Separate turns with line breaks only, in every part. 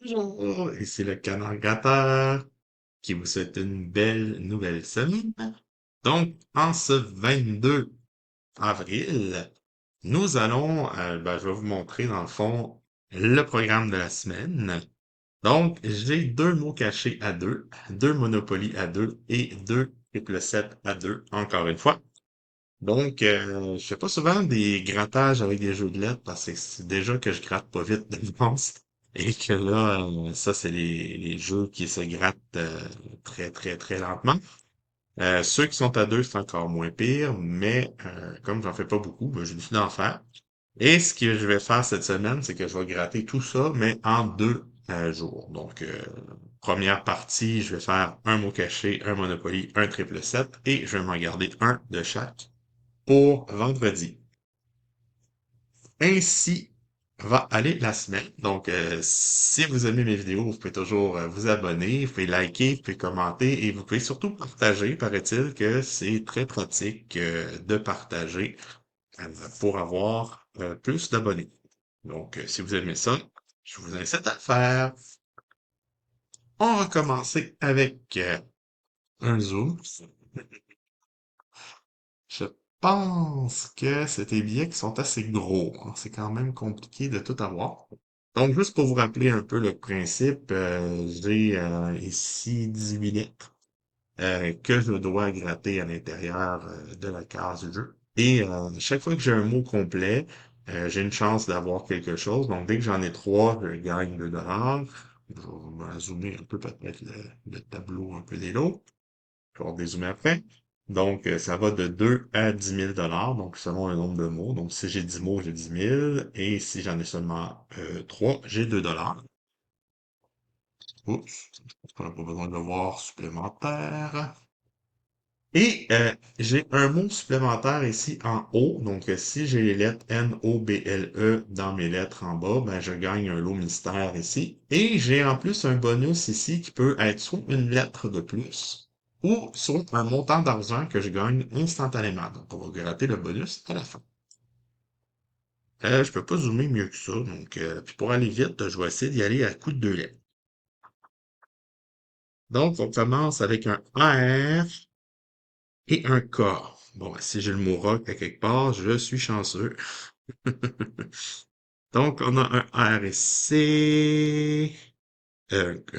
Bonjour, ici le canard gratteur qui vous souhaite une belle nouvelle semaine. Donc, en ce 22 avril, nous allons, je vais vous montrer dans le fond le programme de la semaine. Donc, j'ai deux mots cachés à deux Monopoly à deux et deux triple 7 à deux, encore une fois. Donc, je fais pas souvent des grattages avec des jeux de lettres parce que c'est déjà que je gratte pas vite d'avance et que là, ça, c'est les jeux qui se grattent très, très, très lentement. Ceux qui sont à deux, c'est encore moins pire, mais comme j'en fais pas beaucoup, ben, j'ai décidé d'en faire. Et ce que je vais faire cette semaine, c'est que je vais gratter tout ça, mais en deux jours. Donc, première partie, je vais faire un mot caché, un Monopoly, un triple 7 et je vais m'en garder un de chaque pour vendredi. Ainsi va aller la semaine. Donc, si vous aimez mes vidéos, vous pouvez toujours vous abonner, vous pouvez liker, vous pouvez commenter et vous pouvez surtout partager. Paraît-il que c'est très pratique de partager euh, pour avoir plus d'abonnés. Donc, si vous aimez ça, je vous incite à le faire. On va commencer avec un zoom. Je pense que c'est des billets qui sont assez gros, hein. C'est quand même compliqué de tout avoir. Donc, juste pour vous rappeler un peu le principe, j'ai ici 18 lettres que je dois gratter à l'intérieur de la case du jeu. Et chaque fois que j'ai un mot complet, j'ai une chance d'avoir quelque chose. Donc, dès que j'en ai trois, je gagne 2 $. Je vais zoomer un peu peut-être le tableau un peu des lots. Je vais dézoomer après. Donc, ça va de 2 à 10 000 $, donc selon le nombre de mots. Donc, si j'ai 10 mots, j'ai 10 000. Et si j'en ai seulement 3, j'ai 2 $. Oups, on n'a pas besoin de voir supplémentaire. Et j'ai un mot supplémentaire ici en haut. Donc, si j'ai les lettres N-O-B-L-E dans mes lettres en bas, ben, je gagne un lot mystère ici. Et j'ai en plus un bonus ici qui peut être soit une lettre de plus ou soit un montant d'argent que je gagne instantanément. Donc, on va gratter le bonus à la fin. Je peux pas zoomer mieux que ça. Donc, puis pour aller vite, je vais essayer d'y aller à coup de deux lettres. Donc, on commence avec un R et un K. Bon, ben, si j'ai le mot rock à quelque part, je suis chanceux. Donc, on a un R et C, un K.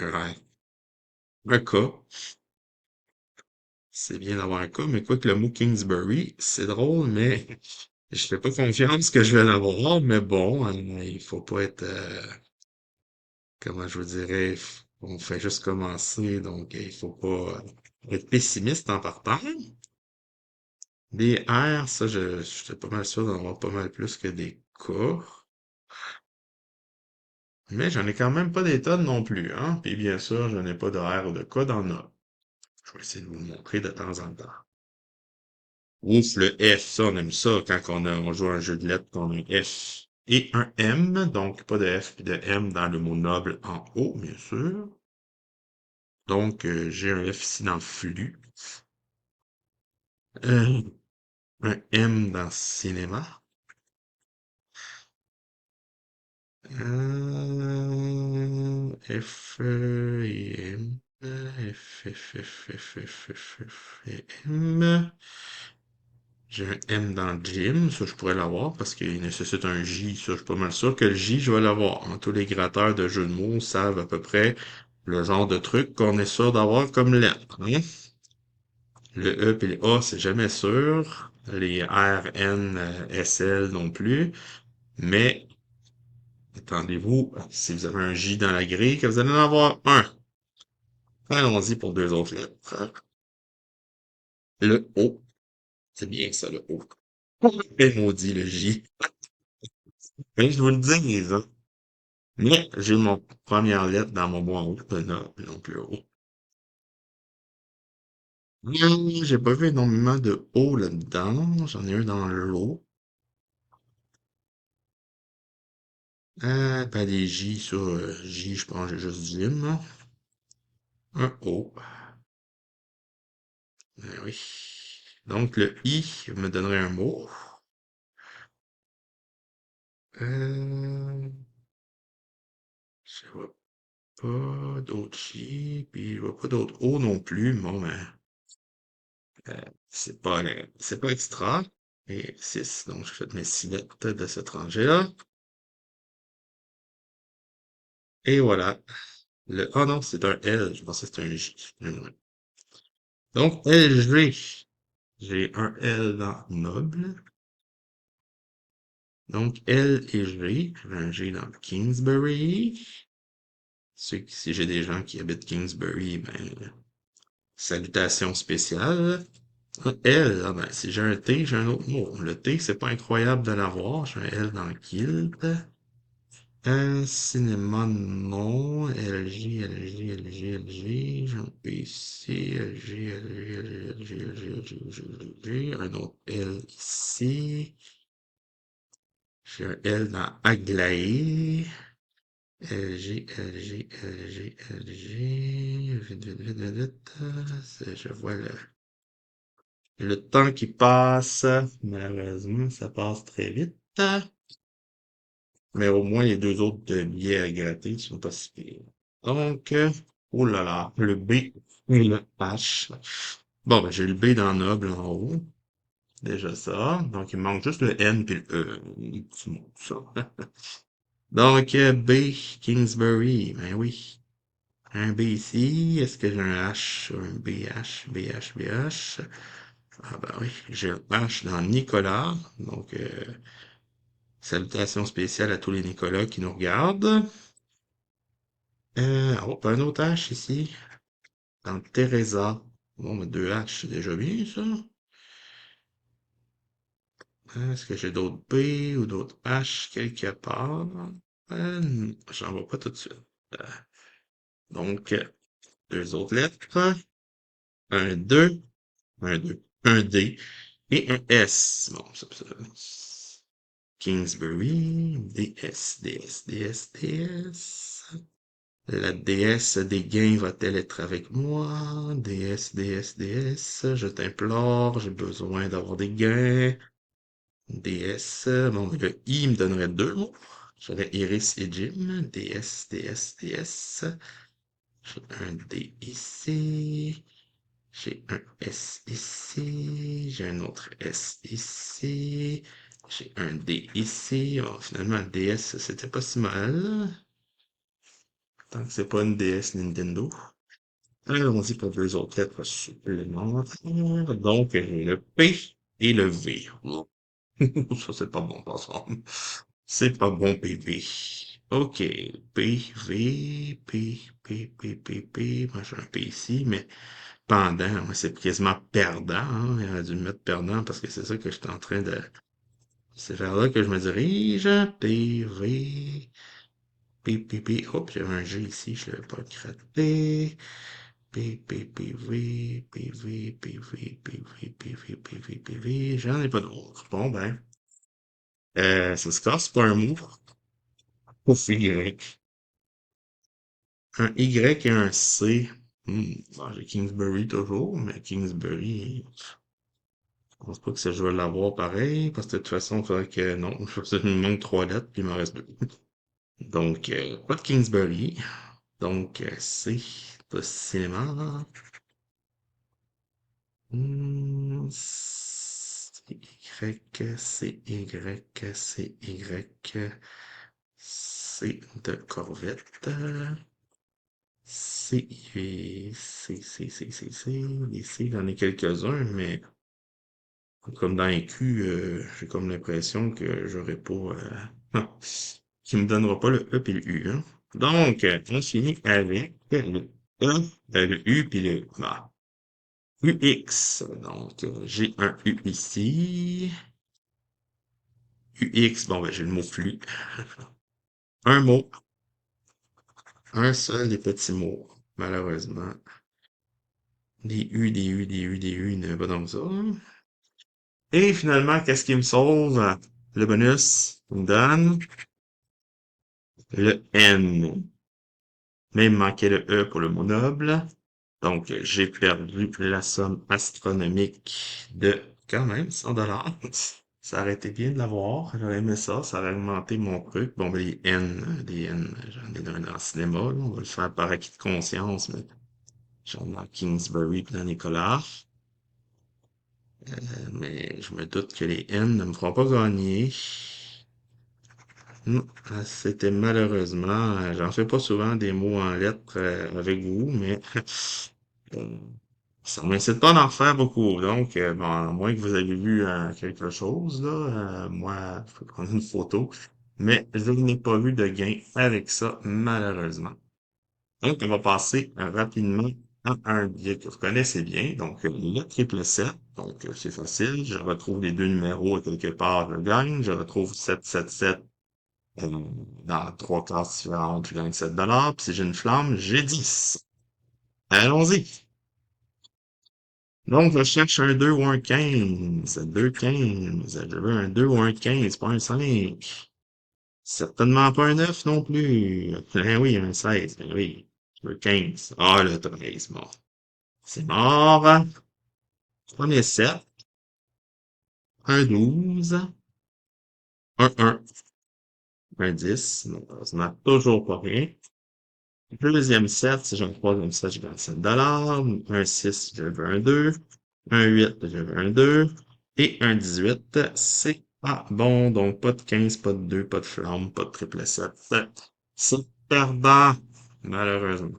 C'est bien d'avoir un K, mais quoi que le mot Kingsbury, c'est drôle, mais je fais pas confiance que je vais l'avoir, mais bon, il faut pas être, comment je vous dirais, on fait juste commencer, donc il faut pas être pessimiste en partant. Des R, ça, je suis pas mal sûr d'en avoir pas mal plus que des K. Mais j'en ai quand même pas des tonnes non plus, hein. Puis bien sûr, je n'ai pas de R ou de K dans Note. Je vais essayer de vous le montrer de temps en temps. Ouf, le F, ça, on aime ça quand on joue à un jeu de lettres qu'on a un F et un M. Donc, pas de F et de M dans le mot noble en haut, bien sûr. Donc, j'ai un F ici dans flux. Euh, un M dans cinéma. F et M. F et M. J'ai un M dans Gym, ça je pourrais l'avoir parce qu'il nécessite un J, ça je suis pas mal sûr que le J je vais l'avoir, hein. Tous les gratteurs de jeux de mots savent à peu près le genre de truc qu'on est sûr d'avoir comme lettre, hein. Le E et le A, c'est jamais sûr. Les R, N, S, L non plus. Mais attendez-vous, si vous avez un J dans la grille, que vous allez en avoir un. Allons-y pour deux autres lettres. Le O, c'est bien ça le O. Et maudit le J. Mais je vous le dis, hein. Mais j'ai mon première lettre dans mon boîte non plus haut. J'ai pas vu énormément de O là-dedans. J'en ai un dans l'eau. Ben les J, ça, J, je pense que j'ai juste dit une, là. Un O. Ben oui. Donc le I me donnerait un mot. Euh, je sais pas. pas d'autres J, puis je vois pas d'autres O non plus. Bon, ben, c'est pas extra. Et 6, donc je fais mes 6 lettres de cette rangée-là. Et voilà. Ah non, c'est un L, je pensais que c'était un J. Donc, LG. J'ai un L dans noble. Donc, L et G. J'ai un G dans Kingsbury. Si j'ai des gens qui habitent Kingsbury, ben, salutations spéciales. Un L, ah ben, si j'ai un T, j'ai un autre mot. Le T, c'est pas incroyable de l'avoir. J'ai un L dans Kilt. Un cinéma, non. LG, LG, LG, LG. J'ai un PC, LG, LG, LG, LG, LG, LG, LG. Un autre L ici. J'ai un L dans Aglaé. LG, LG, LG, LG. Vite, vite, vite, vite, vite. Je vois le temps qui passe. Malheureusement, ça passe très vite. Mais au moins, les deux autres billets à gratter sont pas si pires. Donc, oh là là, le B et le H. Bon, ben, j'ai le B dans Noble en haut. Déjà ça. Donc, il me manque juste le N puis le E. Tu montres ça. Donc, B, Kingsbury. Ben oui. Un B ici. Est-ce que j'ai un H sur un BH, BH, BH? Ah ben oui, j'ai un H dans Nicolas. Donc, salutations spéciales à tous les Nicolas qui nous regardent. Oh, un autre H ici. Dans Teresa. Bon, ben, deux H, c'est déjà bien, ça. Est-ce que j'ai d'autres B ou d'autres H quelque part? J'en vois pas tout de suite. Euh, donc, deux autres lettres. Un 2, un 2, un D et un S. Bon, Kingsbury, DS, DS, DS, DS. La déesse des gains va-t-elle être avec moi? Déesse, déesse, déesse, je t'implore, j'ai besoin d'avoir des gains. Déesse, bon, mais le I me donnerait deux mots. J'aurais Iris et Jim. Déesse, déesse, déesse. J'ai un D ici. J'ai un S ici. J'ai un autre S ici. J'ai un D ici. Bon, finalement, le DS, c'était pas si mal. Tant que c'est pas une DS Nintendo. Allons-y pour deux autres lettres supplémentaires. Donc, le P et le V. Ça, c'est pas bon, par exemple. C'est pas bon, PV. OK. P, V, P, P, P, P, P. Moi, j'ai un P ici, mais pendant, moi, c'est quasiment perdant, hein. Il aurait dû me mettre perdant parce que c'est ça que j'étais en train de... C'est vers là que je me dirige. P, V, P, P, P. Hop, j'avais un G ici, je l'avais pas gratté. P, P, P, V, P, V, P, V, P, V, P, V, P, V, P, V. J'en ai pas d'autres. Bon, ben, ça se casse pas un mot. Ouf, Y. Un Y et un C. Bon, j'ai Kingsbury toujours, mais Kingsbury, je pense pas que ça, je vais l'avoir pareil, parce que de toute façon, il faudrait que, non, il me manque trois lettres, puis il m'en reste deux. Donc, pas de Kingsbury. Donc, C, pas cinéma. C, Y, C, Y, C, Y. C de Corvette. C, C. Les C, j'en ai quelques-uns, mais comme dans les Q, j'ai comme l'impression que j'aurais pas, qu'il me donnera pas le E puis le U, hein. Donc, on finit avec le E, le U puis le UX. Donc, j'ai un U ici. UX, bon, ben, j'ai le mot flux. Un mot, un seul des petits mots, malheureusement. Des U, des U, des U, des U, il n'y en a pas dans ça. Et finalement, qu'est-ce qui me sauve? Le bonus il me donne le N. Mais il me manquait le E pour le mot noble. Donc, j'ai perdu la somme astronomique de quand même 100 $. Ça aurait été bien de l'avoir. J'aurais aimé ça. Ça aurait augmenté mon truc. Bon, ben, les N, j'en ai dans le cinéma, là. On va le faire par acquis de conscience, mais j'en ai dans Kingsbury puis dans Nicolas. Mais je me doute que les N ne me feront pas gagner. C'était malheureusement, j'en fais pas souvent des mots en lettres avec vous, mais euh, ça m'incite pas d'en refaire beaucoup. Donc, bon, à moins que vous ayez vu quelque chose, là, moi, je peux prendre une photo, mais je n'ai pas vu de gain avec ça, malheureusement. Donc, on va passer rapidement à un billet que vous connaissez bien, donc le triple 7. Donc, c'est facile, je retrouve les deux numéros à quelque part, je gagne, je retrouve 777 dans trois classes différentes, je gagne 7 dollars. Puis si j'ai une flamme, j'ai 10. Allons-y. Donc, je cherche un 2 ou un 15. 2, 15. Je veux un 2 ou un 15, pas un 5. Certainement pas un 9 non plus. Ben oui, un 16. Ben oui. Je veux 15. Ah, le 13. Bon. C'est mort. Premier 7. Un 12. Un 1. Un 10. Malheureusement, toujours pas rien. Deuxième set, si j'ai un troisième set, je gagne 7 dollars. Un 6, je veux un 2. Un 8, je veux un 2. Et un 18, c'est pas bon. Donc, pas de 15, pas de 2, pas de flamme, pas de triple 7. C'est perdant, malheureusement.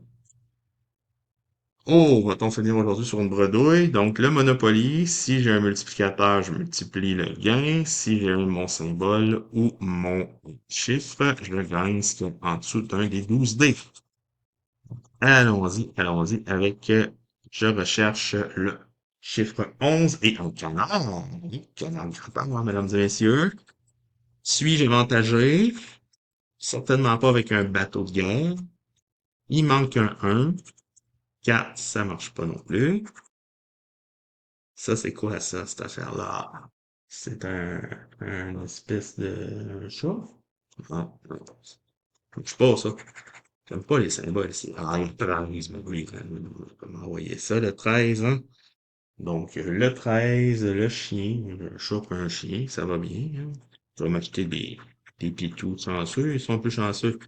Oh, va-t-on finir aujourd'hui sur une bredouille? Donc, le Monopoly, si j'ai un multiplicateur, je multiplie le gain. Si j'ai mon symbole ou mon chiffre, je gagne ce qu'il y a en dessous d'un des 12 dés. Allons-y avec, je recherche le chiffre 11 et un canard. Oui, canard grimpant, mesdames et messieurs. Suis-je avantagé? Certainement pas avec un bateau de guerre. Il manque un 1. 4, ça marche pas non plus. Ça, c'est quoi ça, cette affaire-là? C'est un espèce de chat? Ah, je sais pas ça. J'aime pas les symboles ici. Ah, le 13, mais oui, comment envoyer ça, le 13, hein? Donc, le 13, le chien, un chat pour un chien, ça va bien, hein. Je vais m'acheter des pitous chanceux, ils sont plus chanceux.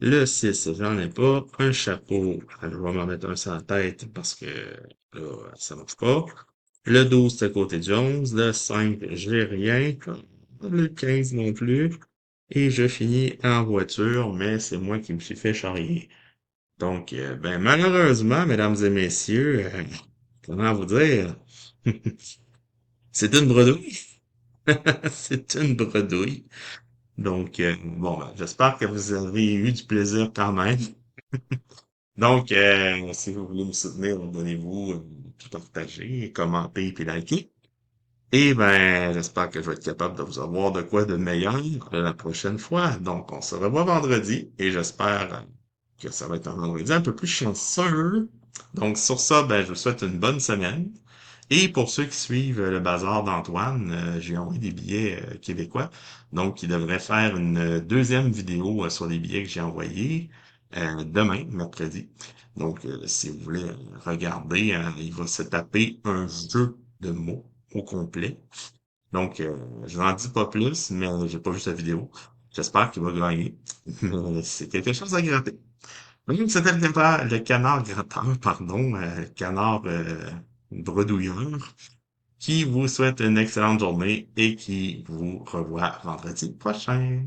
Le 6, j'en ai pas. Un chapeau, je vais m'en mettre un sur la tête parce que là, ça marche pas. Le 12, c'est à côté du 11. Le 5, j'ai rien. Le 15 non plus. Et je finis en voiture, mais c'est moi qui me suis fait charrier. Donc, ben malheureusement, mesdames et messieurs, comment vous dire? C'est une bredouille. C'est une bredouille. Donc, bon, ben, j'espère que vous avez eu du plaisir quand même. Donc, si vous voulez me soutenir, abonnez-vous, tout partager, commenter puis liker. Et ben, j'espère que je vais être capable de vous avoir de quoi de meilleur la prochaine fois. Donc, on se revoit vendredi et j'espère que ça va être un vendredi un peu plus chanceux. Donc, sur ça, ben, je vous souhaite une bonne semaine. Et pour ceux qui suivent le bazar d'Antoine, j'ai envoyé des billets québécois. Donc, il devrait faire une deuxième vidéo sur les billets que j'ai envoyés demain, mercredi. Donc, si vous voulez regarder, il va se taper un jeu de mots au complet. Donc, je n'en dis pas plus, mais j'ai pas vu sa vidéo. J'espère qu'il va gagner. Mais c'est quelque chose à gratter. Donc, c'était le canard gratteur, pardon, canard bredouilleur, qui vous souhaite une excellente journée et qui vous revoit vendredi prochain.